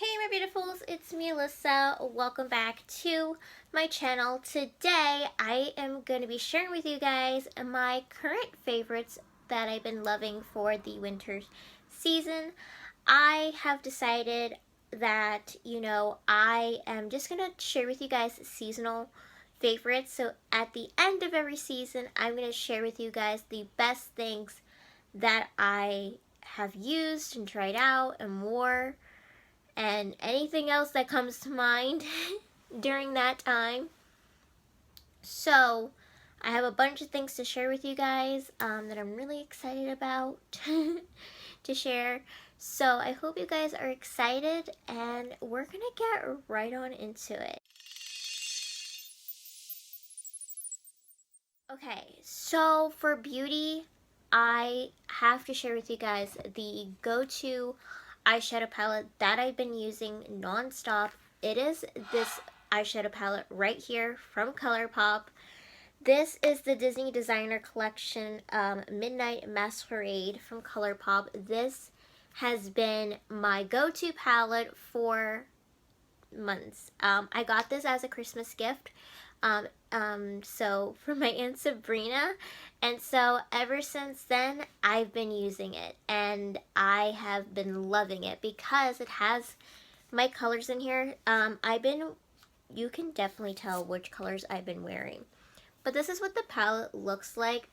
Hey my beautifuls, it's me Alyssa. Welcome back to my channel. Today I am going to be sharing with you guys my current favorites that I've been loving for the winter season. I have decided that, I am just going to share with you guys seasonal favorites. So at the end of every season, I'm going to share with you guys the best things that I have used and tried out and wore and anything else that comes to mind during that time. So, I have a bunch of things to share with you guys that I'm really excited about to share. So, I hope you guys are excited, and we're gonna get right on into it. Okay, so for beauty, I have to share with you guys the go-to eyeshadow palette that I've been using non-stop. It is this eyeshadow palette right here from ColourPop. This is the Disney Designer Collection Midnight Masquerade from ColourPop. This has been my go-to palette for months. I got this as a Christmas gift. So from my Aunt Sabrina, and so ever since then I've been using it, and I have been loving it because it has my colors in here. You can definitely tell which colors I've been wearing, but this is what the palette looks like.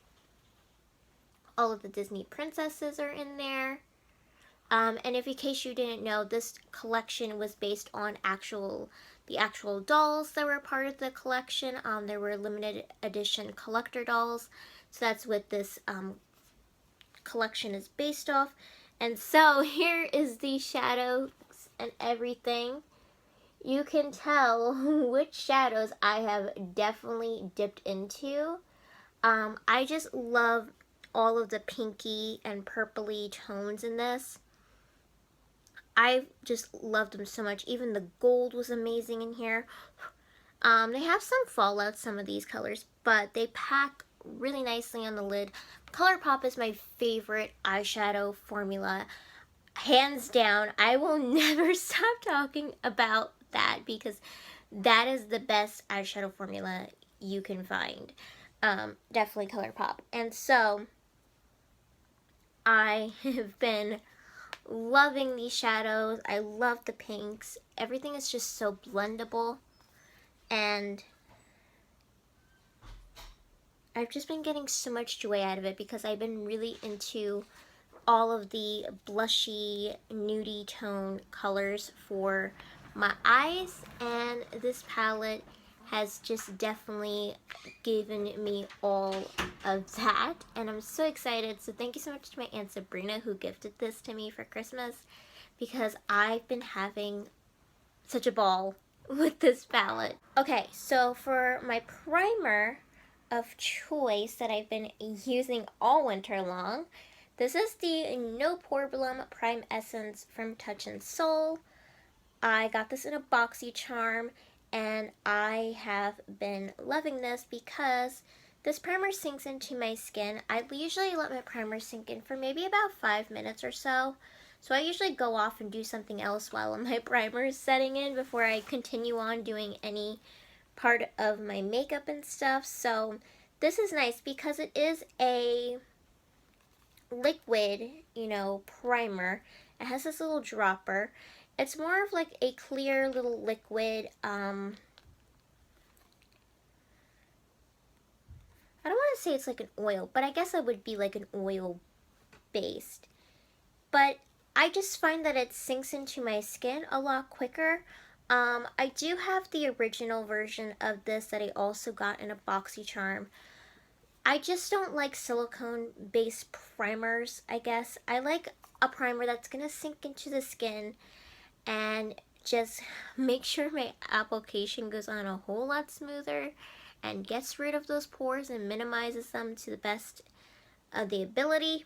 All of the Disney princesses are in there. And if in case you didn't know, this collection was based on the actual dolls that were part of the collection. There were limited edition collector dolls, so that's what this collection is based off. And so here is the shadows and everything. You can tell which shadows I have definitely dipped into. I just love all of the pinky and purpley tones in this. I just loved them so much. Even the gold was amazing in here. They have some fallout, some of these colors, but they pack really nicely on the lid. ColourPop is my favorite eyeshadow formula. Hands down, I will never stop talking about that because that is the best eyeshadow formula you can find. Definitely ColourPop. And so, I have been loving these shadows. I love the pinks. Everything is just so blendable, and I've just been getting so much joy out of it because I've been really into all of the blushy, nudie tone colors for my eyes, and this palette has just definitely given me all of that, and I'm so excited. So thank you so much to my Aunt Sabrina who gifted this to me for Christmas, because I've been having such a ball with this palette. Okay, so for my primer of choice that I've been using all winter long, this is the No Problem Prime Essence from Touch and Soul. I got this in a boxy charm, and I have been loving this because this primer sinks into my skin. I usually let my primer sink in for maybe about 5 minutes or so. So I usually go off and do something else while my primer is setting in before I continue on doing any part of my makeup and stuff. So this is nice because it is a liquid, primer. It has this little dropper. It's more of like a clear little liquid, I don't want to say it's like an oil, but I guess it would be like an oil based. But I just find that it sinks into my skin a lot quicker. I do have the original version of this that I also got in a boxy charm. I just don't like silicone based primers, I guess. I like a primer that's going to sink into the skin and just make sure my application goes on a whole lot smoother and gets rid of those pores and minimizes them to the best of the ability.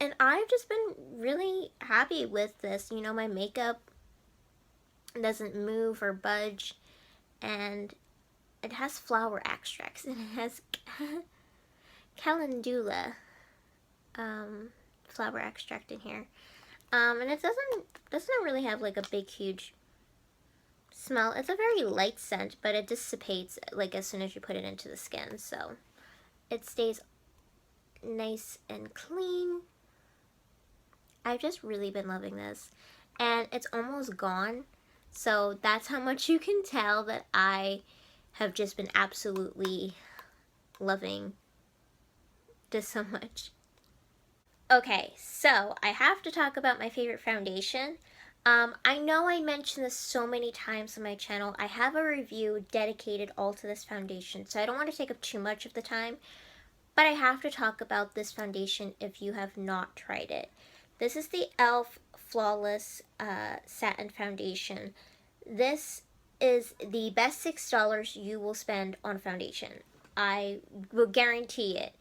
And I've just been really happy with this. My makeup doesn't move or budge, and it has flower extracts, and it has calendula flower extract in here. And it doesn't really have like a big huge smell. It's a very light scent, but it dissipates like as soon as you put it into the skin, so it stays nice and clean. I've just really been loving this, and it's almost gone, so that's how much you can tell that I have just been absolutely loving this so much. Okay, so I have to talk about my favorite foundation. I know I mentioned this so many times on my channel. I have a review dedicated all to this foundation, so I don't want to take up too much of the time, but I have to talk about this foundation if you have not tried it. This is the e.l.f. Flawless Satin Foundation. This is the best $6 you will spend on foundation. I will guarantee it.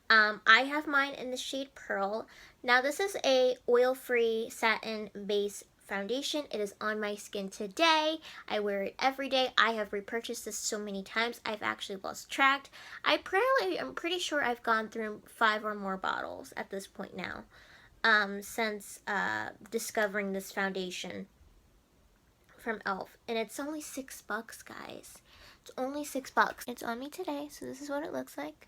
I have mine in the shade Pearl. Now this is a oil-free satin base foundation. It is on my skin today. I wear it every day. I have repurchased this so many times. I've actually lost track. I'm pretty sure I've gone through 5 or more bottles at this point now, since discovering this foundation from e.l.f. And it's only $6, guys. It's only $6. It's on me today, so this is what it looks like.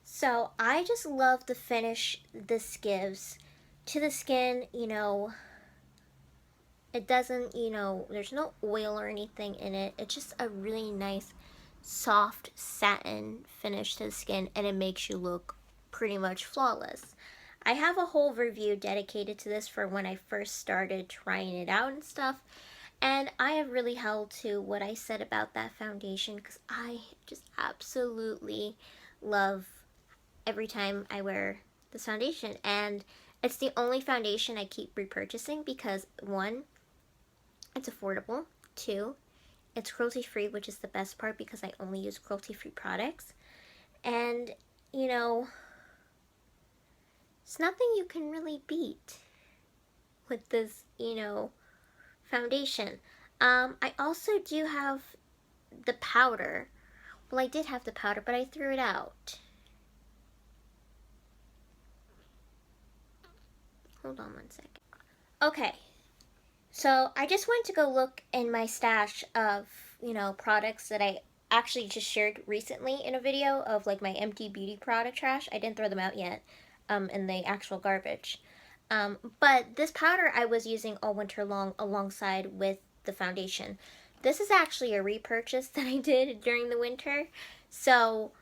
So I just love the finish this gives to the skin. You know, it doesn't, there's no oil or anything in it. It's just a really nice, soft satin finish to the skin, and it makes you look pretty much flawless. I have a whole review dedicated to this for when I first started trying it out and stuff. And I have really held to what I said about that foundation because I just absolutely love every time I wear this foundation. And it's the only foundation I keep repurchasing because 1, it's affordable. 2, it's cruelty-free, which is the best part because I only use cruelty-free products. And, it's nothing you can really beat with this, foundation. I also do have the powder. Well, I did have the powder, but I threw it out. Hold on one second. Okay, so I just went to go look in my stash of, products that I actually just shared recently in a video of like my empty beauty product trash. I didn't throw them out yet, in the actual garbage. But this powder I was using all winter long alongside with the foundation. This is actually a repurchase that I did during the winter. So,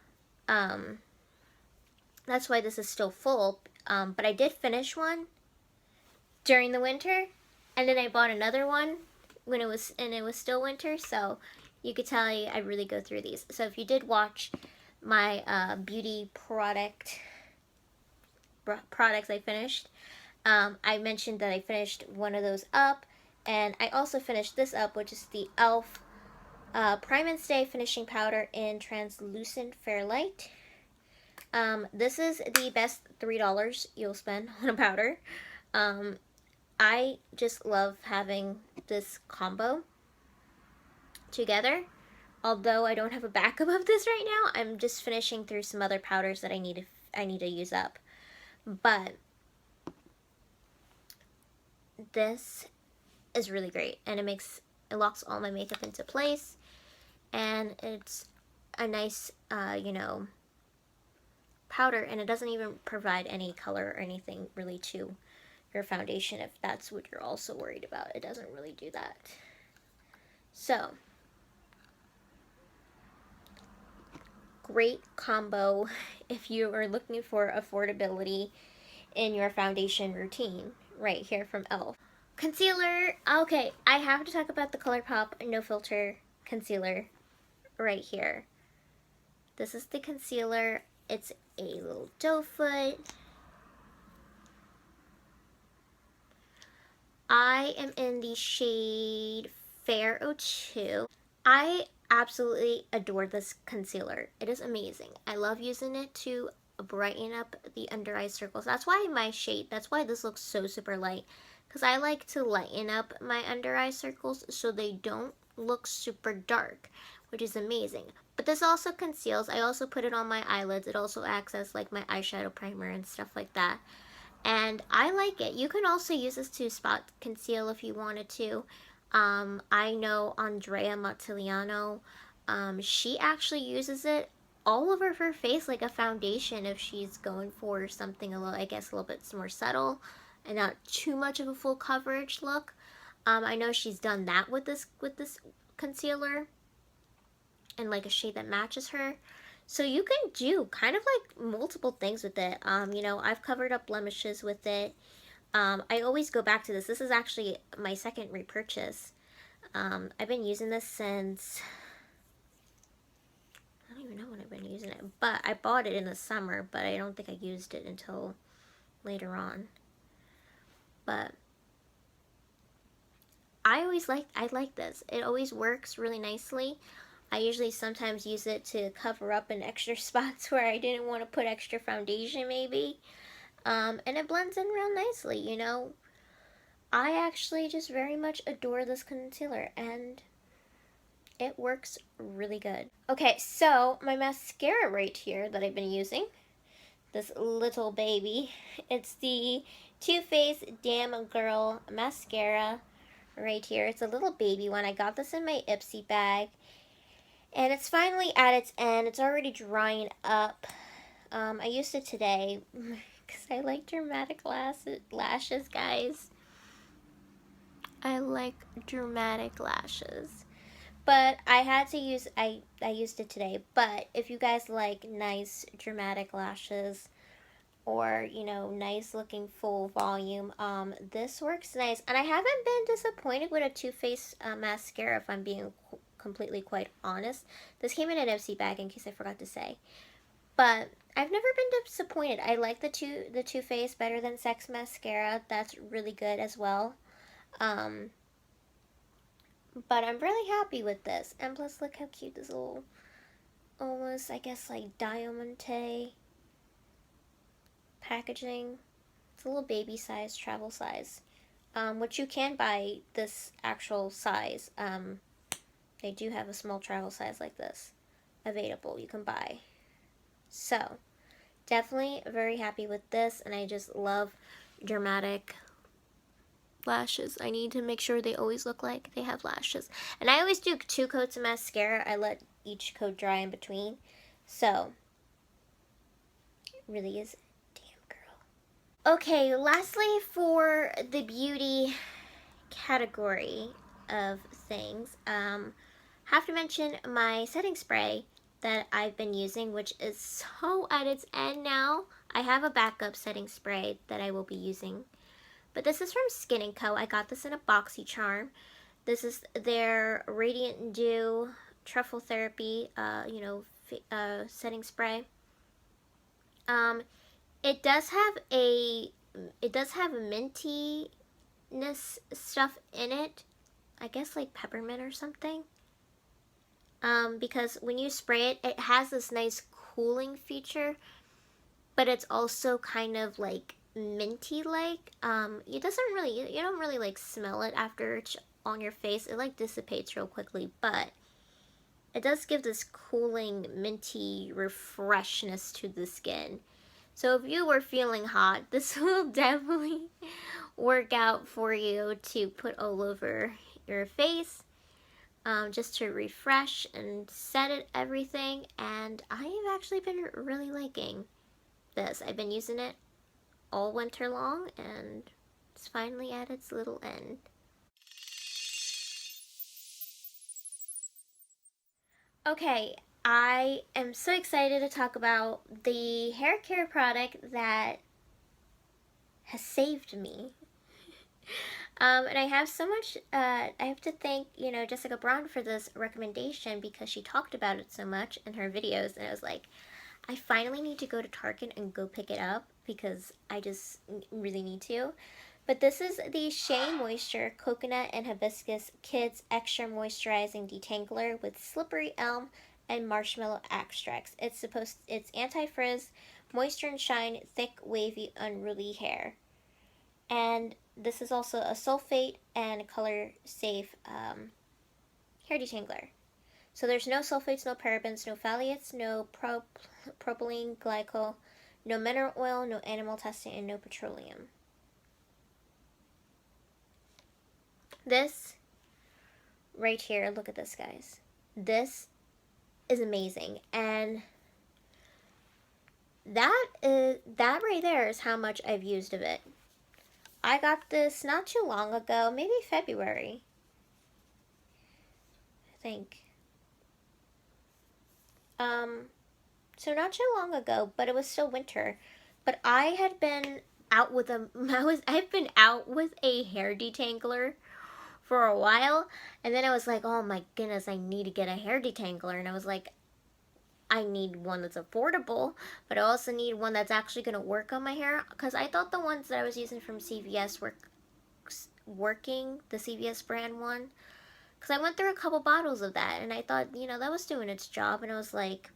that's why this is still full. But I did finish one during the winter, and then I bought another one when it was still winter. So you could tell I really go through these. So if you did watch my beauty products I finished, I mentioned that I finished one of those up, and I also finished this up, which is the e.l.f. Prime and Stay Finishing Powder in Translucent Fairlight. This is the best $3 you'll spend on a powder. I just love having this combo together. Although I don't have a backup of this right now, I'm just finishing through some other powders that I need to use up. But this is really great, and it locks all my makeup into place, and it's a nice, powder, and it doesn't even provide any color or anything really to your foundation if that's what you're also worried about. It doesn't really do that. So, great combo if you are looking for affordability in your foundation routine, right here from e.l.f. Concealer. Okay, I have to talk about the ColourPop No Filter Concealer right here. This is the concealer. It's a little doe foot. I am in the shade Fair 02. I absolutely adore this concealer. It is amazing. I love using it to brighten up the under eye circles. That's why this looks so super light, because I like to lighten up my under eye circles so they don't look super dark, which is amazing. But this also conceals. I also put it on my eyelids. It also acts as like my eyeshadow primer and stuff like that. And I like it. You can also use this to spot conceal if you wanted to. I know Andrea Mottiliano, she actually uses it all over her face like a foundation if she's going for something a little, I guess, a little bit more subtle and not too much of a full coverage look. I know she's done that with this concealer and like a shade that matches her. So you can do kind of like multiple things with it. You know, I've covered up blemishes with it. I always go back to this. This is actually my second repurchase. I've been using this since, I don't even know when I've been using it, but I bought it in the summer, but I don't think I used it until later on. But I like this. It always works really nicely. I usually sometimes use it to cover up in extra spots where I didn't want to put extra foundation maybe. And it blends in real nicely, you know. I actually just very much adore this concealer and it works really good. Okay, so my mascara right here that I've been using, this little baby, it's the Too Faced Damn Girl Mascara right here. It's a little baby one. I got this in my Ipsy bag. And it's finally at its end. It's already drying up. I used it today because I like dramatic lashes, guys. I like dramatic lashes. But I had to use, I used it today. But if you guys like nice dramatic lashes or, you know, nice looking full volume, this works nice. And I haven't been disappointed with a Too Faced mascara, if I'm being completely quite honest. This came in an Ipsy bag in case I forgot to say. But I've never been disappointed. I like the Too Faced better than Sex Mascara. That's really good as well. But I'm really happy with this. And plus, look how cute this little, almost, I guess, like diamante packaging. It's a little baby size, travel size. Which you can buy this actual size. They do have a small travel size like this available. You can buy. So, definitely very happy with this. And I just love dramatic lashes. I need to make sure they always look like they have lashes. And I always do 2 coats of mascara. I let each coat dry in between. So, it really is damn girl. Okay, lastly for the beauty category of things, have to mention my setting spray that I've been using, which is so at its end now. I have a backup setting spray that I will be using. But this is from Skin & Co. I got this in a BoxyCharm. This is their Radiant Dew Truffle Therapy, setting spray. It does have mintiness stuff in it. I guess like peppermint or something. Because when you spray it, it has this nice cooling feature, but it's also kind of like minty like. It doesn't really, you don't really like smell it after it's on your face. It like dissipates real quickly, but it does give this cooling minty refreshness to the skin. So if you were feeling hot, this will definitely work out for you to put all over your face, just to refresh and set it everything. And I have actually been really liking this. I've been using it all winter long, and it's finally at its little end. Okay, I am so excited to talk about the hair care product that has saved me. And I have so much, I have to thank, Jessica Braun for this recommendation because she talked about it so much in her videos, and I was like, I finally need to go to Target and go pick it up because I just really need to. But this is the Shea Moisture Coconut and Hibiscus Kids Extra Moisturizing Detangler with Slippery Elm and Marshmallow Extracts. It's anti-frizz, moisture and shine, thick, wavy, unruly hair. And this is also a sulfate and color safe hair detangler. So there's no sulfates, no parabens, no phthalates, no propylene glycol, no mineral oil, no animal testing, and no petroleum. This right here, look at this, guys. This is amazing, and that right there is how much I've used of it. I got this not too long ago, maybe February, I think. So not too long ago, but it was still winter. But I had been out with I've been out with a hair detangler for a while, and then I was like, oh my goodness, I need to get a hair detangler, and I was like, I need one that's affordable, but I also need one that's actually going to work on my hair, because I thought the ones that I was using from CVS were working, the CVS brand one, because I went through a couple bottles of that, and I thought, that was doing its job, and I was like,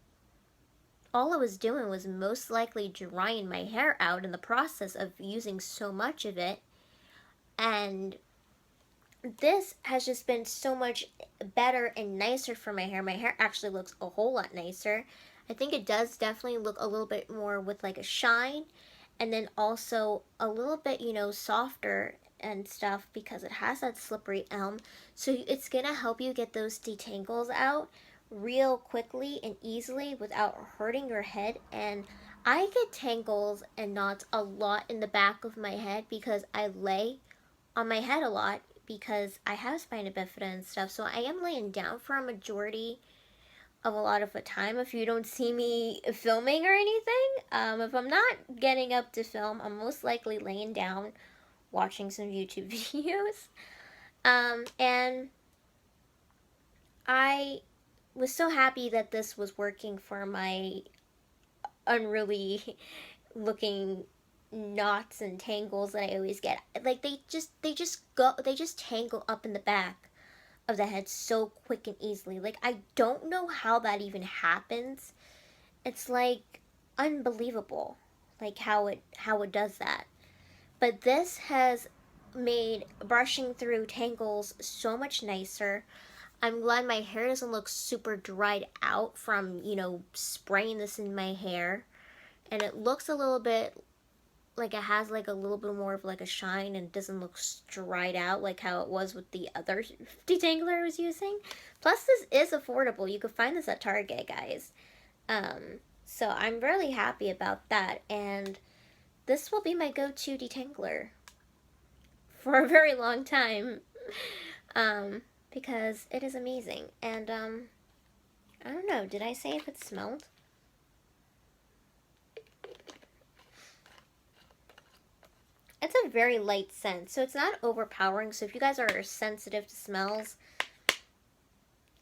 all I was doing was most likely drying my hair out in the process of using so much of it, and this has just been so much better and nicer for my hair. My hair actually looks a whole lot nicer. I think it does definitely look a little bit more with like a shine, and then also a little bit, softer and stuff because it has that slippery elm. So it's gonna help you get those detangles out real quickly and easily without hurting your head. And I get tangles and knots a lot in the back of my head because I lay on my head a lot because I have spina bifida and stuff. So I am laying down for a majority of a lot of the time if you don't see me filming or anything. If I'm not getting up to film, I'm most likely laying down watching some YouTube videos. And I was so happy that this was working for my unruly looking knots and tangles that I always get. Like they just tangle up in the back of the head so quick and easily. Like I don't know how that even happens. It's like unbelievable, like how it does that. But this has made brushing through tangles so much nicer. I'm glad my hair doesn't look super dried out from, spraying this in my hair. And it looks a little bit like it has like a little bit more of like a shine and doesn't look dried out like how it was with the other detangler I was using. Plus this is affordable. You can find this at Target, guys. So I'm really happy about that, and this will be my go-to detangler for a very long time. Because it is amazing. And I don't know, did I say if it smelled? It's a very light scent, so it's not overpowering. So if you guys are sensitive to smells, it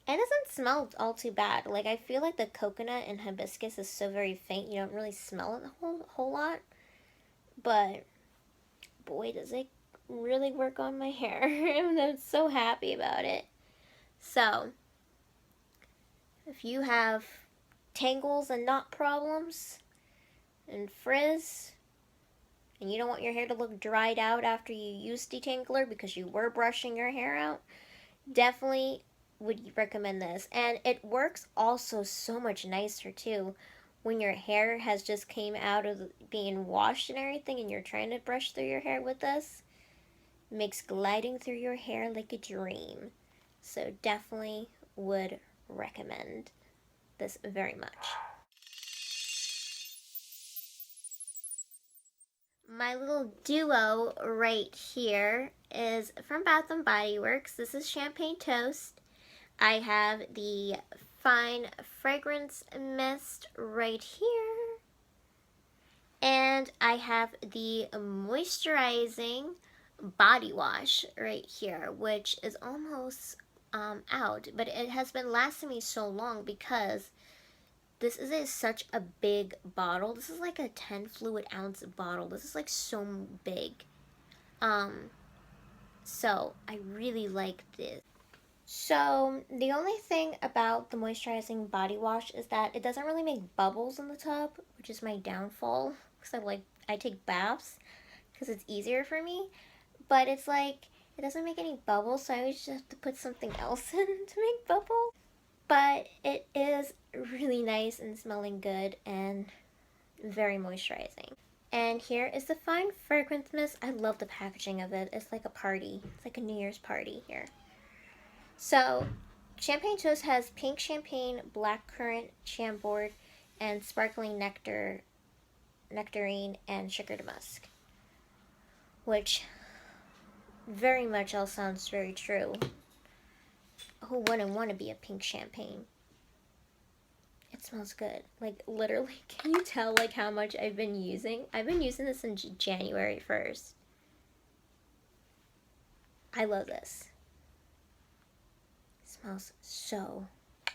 doesn't smell all too bad. Like I feel like the coconut and hibiscus is so very faint, you don't really smell it a whole lot. But boy, does it really work on my hair. I'm so happy about it. So if you have tangles and knot problems and frizz, and you don't want your hair to look dried out after you use detangler because you were brushing your hair out, definitely would recommend this. And it works also so much nicer too when your hair has just came out of being washed and everything and you're trying to brush through your hair with this. It makes gliding through your hair like a dream. So definitely would recommend this very much. My little duo right here is from Bath and Body Works. This is Champagne Toast. I have the Fine Fragrance Mist right here. And I have the Moisturizing Body Wash right here, which is almost out. But it has been lasting me so long because this is such a big bottle. This is like a 10 fluid ounce bottle. This is like so big. So I really like this. So the only thing about the moisturizing body wash is that it doesn't really make bubbles in the tub, which is my downfall. Because I take baths because it's easier for me. But it's like it doesn't make any bubbles, so I always just have to put something else in to make bubbles. but it is really nice and smelling good and very moisturizing. And here is the Fine Fragrance Mist. I love the packaging of it. It's like a party. It's like a New Year's party here. So, Champagne Toast has pink champagne, blackcurrant, chambord, and sparkling nectarine, and sugar damask. Which very much all sounds very true. Who wouldn't want to be a pink champagne? It smells good. Like, literally, can you tell, like, how much I've been using? I've been using this since January 1st. I love this. It smells so good.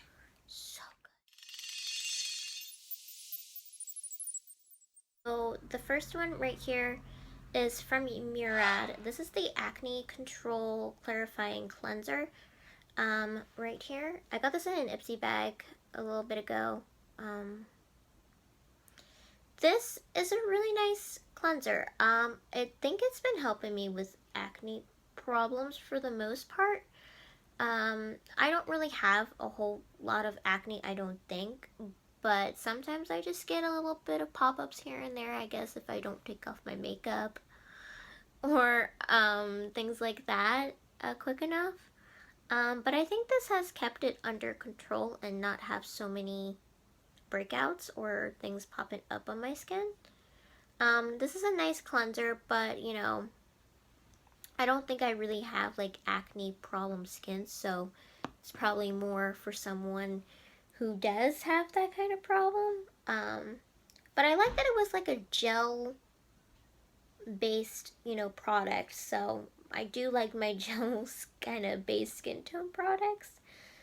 So, the first one right here is from Murad. This is the Acne Control Clarifying Cleanser. Right here. I got this in an Ipsy bag a little bit ago. This is a really nice cleanser. I think it's been helping me with acne problems for the most part. I don't really have a whole lot of acne, I don't think, but sometimes I just get a little bit of pop-ups here and there, I guess, if I don't take off my makeup or things like that quick enough. But I think this has kept it under control and not have so many breakouts or things popping up on my skin. This is a nice cleanser, but you know, I don't think I really have like acne problem skin, so it's probably more for someone who does have that kind of problem. But I like that it was like a gel based, you know, product, so I do like my gel kind of base skin tone products.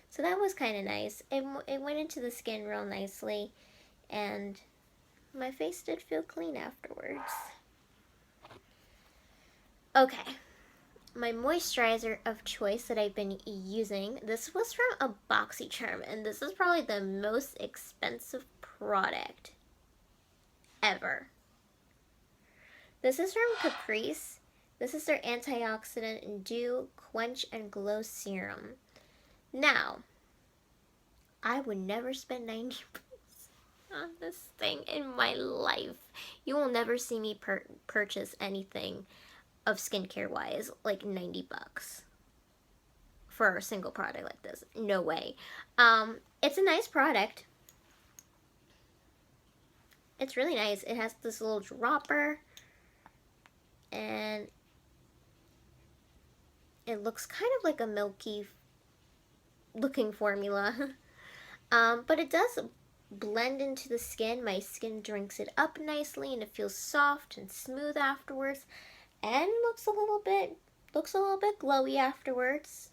So that was kind of nice. It went into the skin real nicely, and my face did feel clean afterwards. Okay, my moisturizer of choice that I've been using, this was from a BoxyCharm, and this is probably the most expensive product ever. This is from Caprice. This is their antioxidant dew quench and glow serum. Now, I would never spend 90 bucks on this thing in my life. You will never see me purchase anything of skincare wise like 90 bucks for a single product like this. No way. It's a nice product. It's really nice. It has this little dropper, and it looks kind of like a milky looking formula. But it does blend into the skin. My skin drinks it up nicely, and it feels soft and smooth afterwards, and looks a little bit glowy afterwards.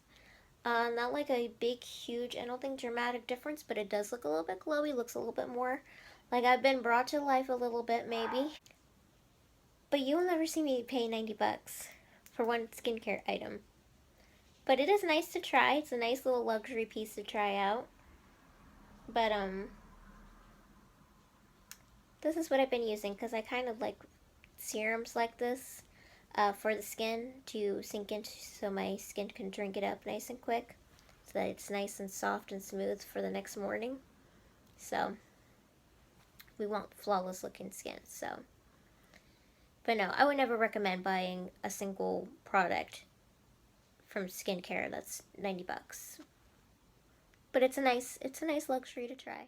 Not like a big, huge, I don't think dramatic difference, but it does look a little bit glowy. Looks a little bit more like I've been brought to life a little bit, maybe. But you will never see me pay 90 bucks for one skincare item. But it is nice to try. It's a nice little luxury piece to try out. But, this is what I've been using because I kind of like serums like this for the skin to sink into so my skin can drink it up nice and quick so that it's nice and soft and smooth for the next morning. So, we want flawless looking skin, so. But no, I would never recommend buying a single product from skincare that's 90 bucks. But it's a nice luxury to try.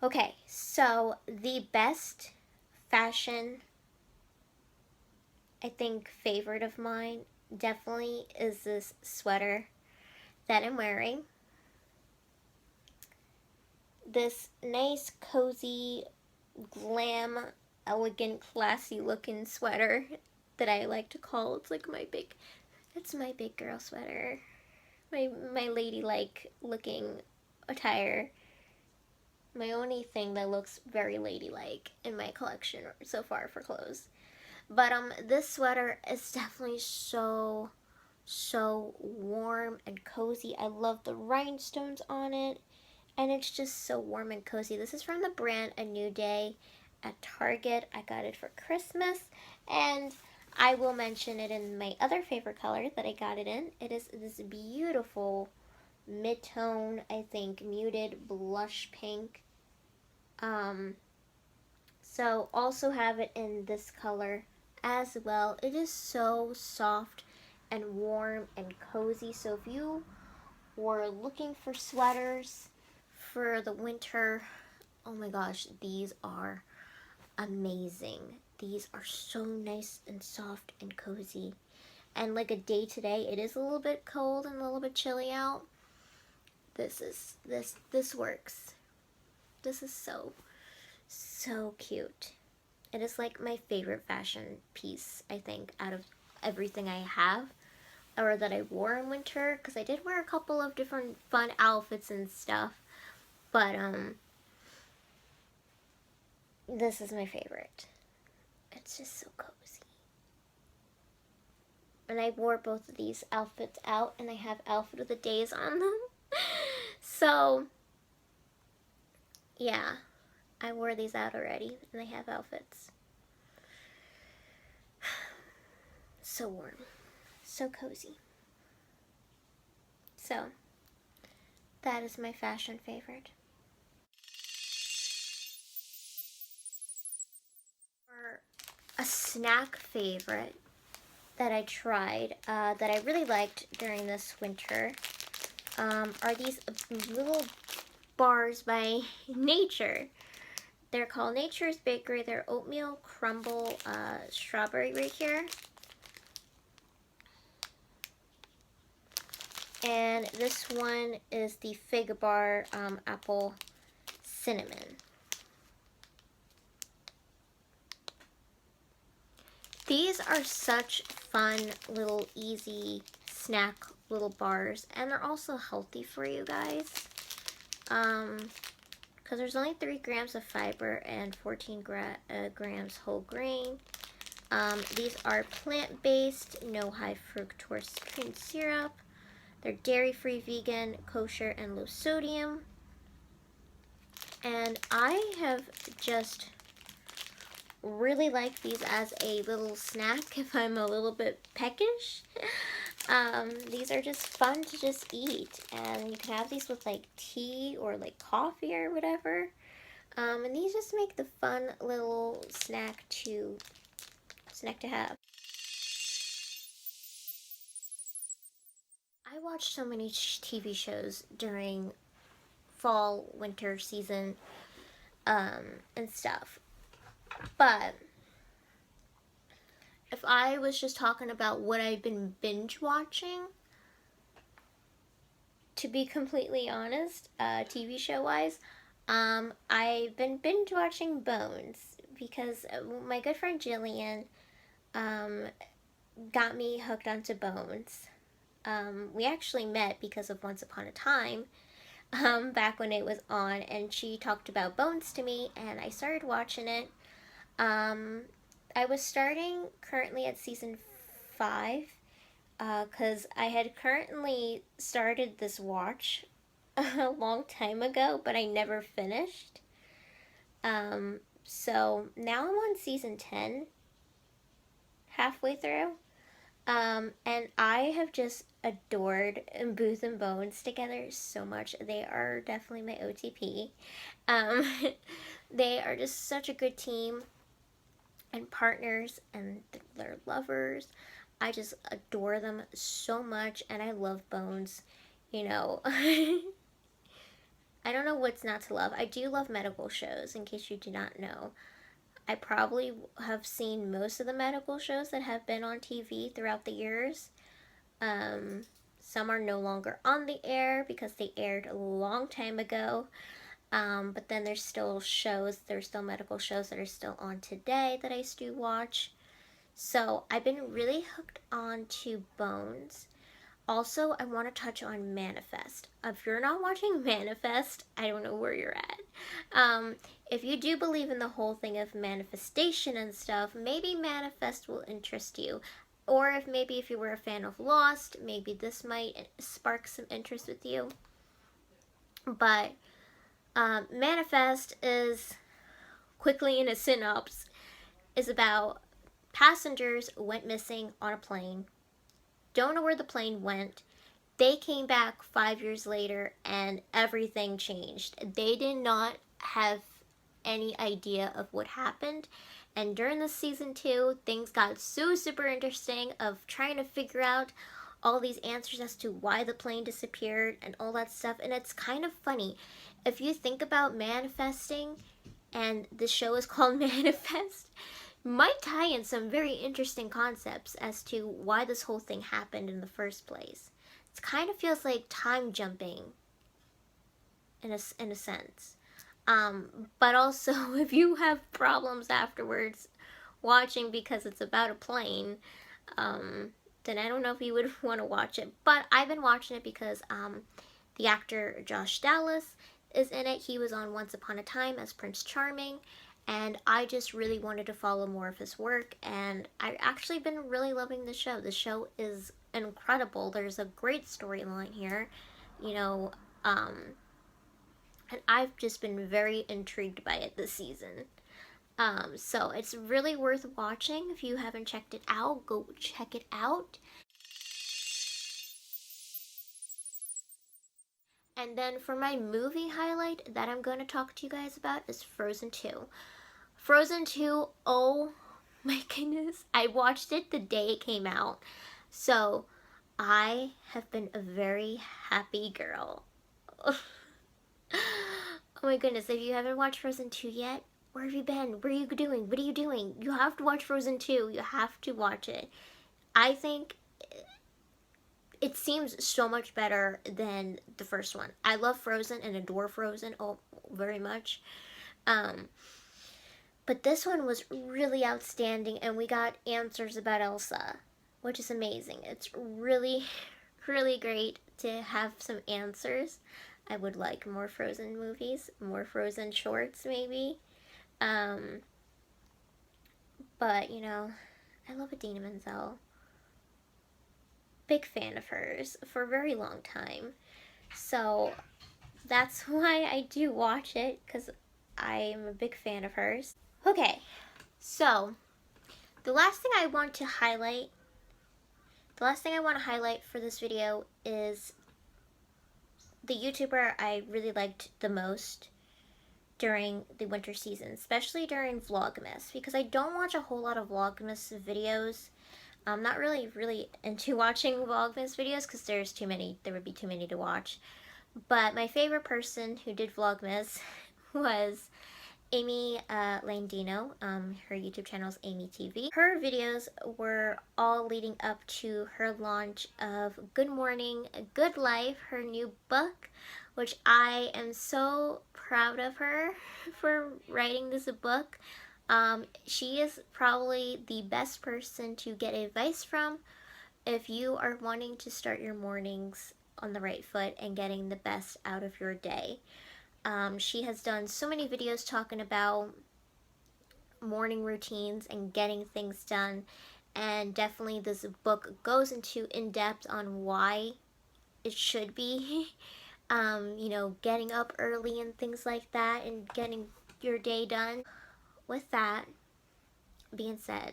Okay, so the best fashion, I think, favorite of mine definitely is this sweater that I'm wearing. This nice, cozy, glam, elegant, classy looking sweater that I like to call, it's my big girl sweater. My ladylike looking attire. My only thing that looks very ladylike in my collection so far for clothes. But this sweater is definitely so warm and cozy. I love the rhinestones on it, and it's just so warm and cozy. This is from the brand A New Day at Target. I got it for Christmas, and I will mention it in my other favorite color that I got it in. It is this beautiful mid-tone, I think, muted blush pink. Um, so also have it in this color as well. It is so soft and warm and cozy. So if you were looking for sweaters for the winter, oh my gosh, these are amazing. These are so nice and soft and cozy. And like a day today, it is a little bit cold and a little bit chilly out. This works. This is so cute. It is like my favorite fashion piece, I think, out of everything I have or that I wore in winter, because I did wear a couple of different fun outfits and stuff, but this is my favorite. It's just so cozy. And I wore both of these outfits out, and I have outfit of the days on them. So yeah, I wore these out already, and I have outfits. So warm, so cozy. So that is my fashion favorite. For a snack favorite that I tried, that I really liked during this winter, are these little bars by Nature. They're called Nature's Bakery. They're oatmeal crumble strawberry right here. And this one is the Fig Bar apple cinnamon. These are such fun little easy snack little bars, and they're also healthy for you guys. Because there's only 3 grams of fiber and 14 grams whole grain. These are plant-based, no high fructose corn syrup. They're dairy-free, vegan, kosher, and low sodium. And I have just really like these as a little snack if I'm a little bit peckish. These are just fun to just eat, and you can have these with like tea or like coffee or whatever. And these just make the fun little snack to have. I watch so many TV shows during fall, winter season, and stuff. But if I was just talking about what I've been binge watching, to be completely honest, TV show wise, I've been binge watching Bones because my good friend Jillian got me hooked onto Bones. We actually met because of Once Upon a Time, back when it was on, and she talked about Bones to me, and I started watching it. I was starting currently at season 5, because I had currently started this watch a long time ago, but I never finished. So now I'm on season 10, halfway through. And I have just adored Booth and Bones together so much. They are definitely my OTP. Um, they are just such a good team and partners, and they're lovers. I just adore them so much, and I love Bones. You know, I don't know what's not to love. I do love medical shows, in case you do not know. I probably have seen most of the medical shows that have been on TV throughout the years. Some are no longer on the air because they aired a long time ago. But then there's still medical shows that are still on today that I do watch. So I've been really hooked on to Bones. Also, I want to touch on Manifest. If you're not watching Manifest, I don't know where you're at. If you do believe in the whole thing of manifestation and stuff, maybe Manifest will interest you. Or if you were a fan of Lost, maybe this might spark some interest with you. But Manifest is, quickly in a synopsis, is about passengers went missing on a plane. Don't know where the plane went. They came back 5 years later and everything changed. They did not have any idea of what happened. And during the season 2, things got so super interesting of trying to figure out all these answers as to why the plane disappeared and all that stuff. And it's kind of funny. If you think about manifesting, and the show is called Manifest, might tie in some very interesting concepts as to why this whole thing happened in the first place. It kind of feels like time jumping in a sense. But also, if you have problems afterwards watching because it's about a plane, then I don't know if you would want to watch it. But I've been watching it because the actor Josh Dallas is in it. He was on Once Upon a Time as Prince Charming, and I just really wanted to follow more of his work, and I've actually been really loving the show. The show is incredible. There's a great storyline here, you know, and I've just been very intrigued by it this season. So it's really worth watching. If you haven't checked it out, go check it out. And then for my movie highlight that I'm going to talk to you guys about is Frozen 2. Frozen 2, oh my goodness. I watched it the day it came out. So I have been a very happy girl. Oh my goodness, if you haven't watched Frozen 2 yet, where have you been? What are you doing? What are you doing? You have to watch Frozen 2. You have to watch it. I think it seems so much better than the first one. I love Frozen and adore Frozen very much. But this one was really outstanding, and we got answers about Elsa, which is amazing. It's really, really great to have some answers. I would like more Frozen movies, more Frozen shorts maybe. But, you know, I love Idina Menzel. Big fan of hers for a very long time. So that's why I do watch it, because I'm a big fan of hers. Okay, so the last thing I want to highlight for this video is the YouTuber I really liked the most during the winter season, especially during Vlogmas, because I don't watch a whole lot of Vlogmas videos. I'm not really into watching Vlogmas videos because there would be too many to watch. But my favorite person who did Vlogmas was Amy Landino. Her YouTube channel is AmyTV. Her videos were all leading up to her launch of Good Morning, Good Life, her new book, which I am so proud of her for writing this book. She is probably the best person to get advice from if you are wanting to start your mornings on the right foot and getting the best out of your day. She has done so many videos talking about morning routines and getting things done, and definitely this book goes into in-depth on why it should be, you know, getting up early and things like that and getting your day done. With that being said,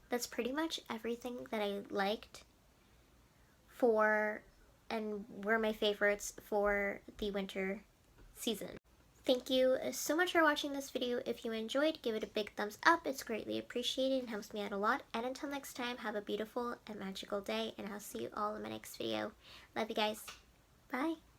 that's pretty much everything that I liked for and were my favorites for the winter season. Thank you so much for watching this video. If you enjoyed, give it a big thumbs up. It's greatly appreciated and helps me out a lot. And until next time, have a beautiful and magical day, and I'll see you all in my next video. Love you guys. Bye.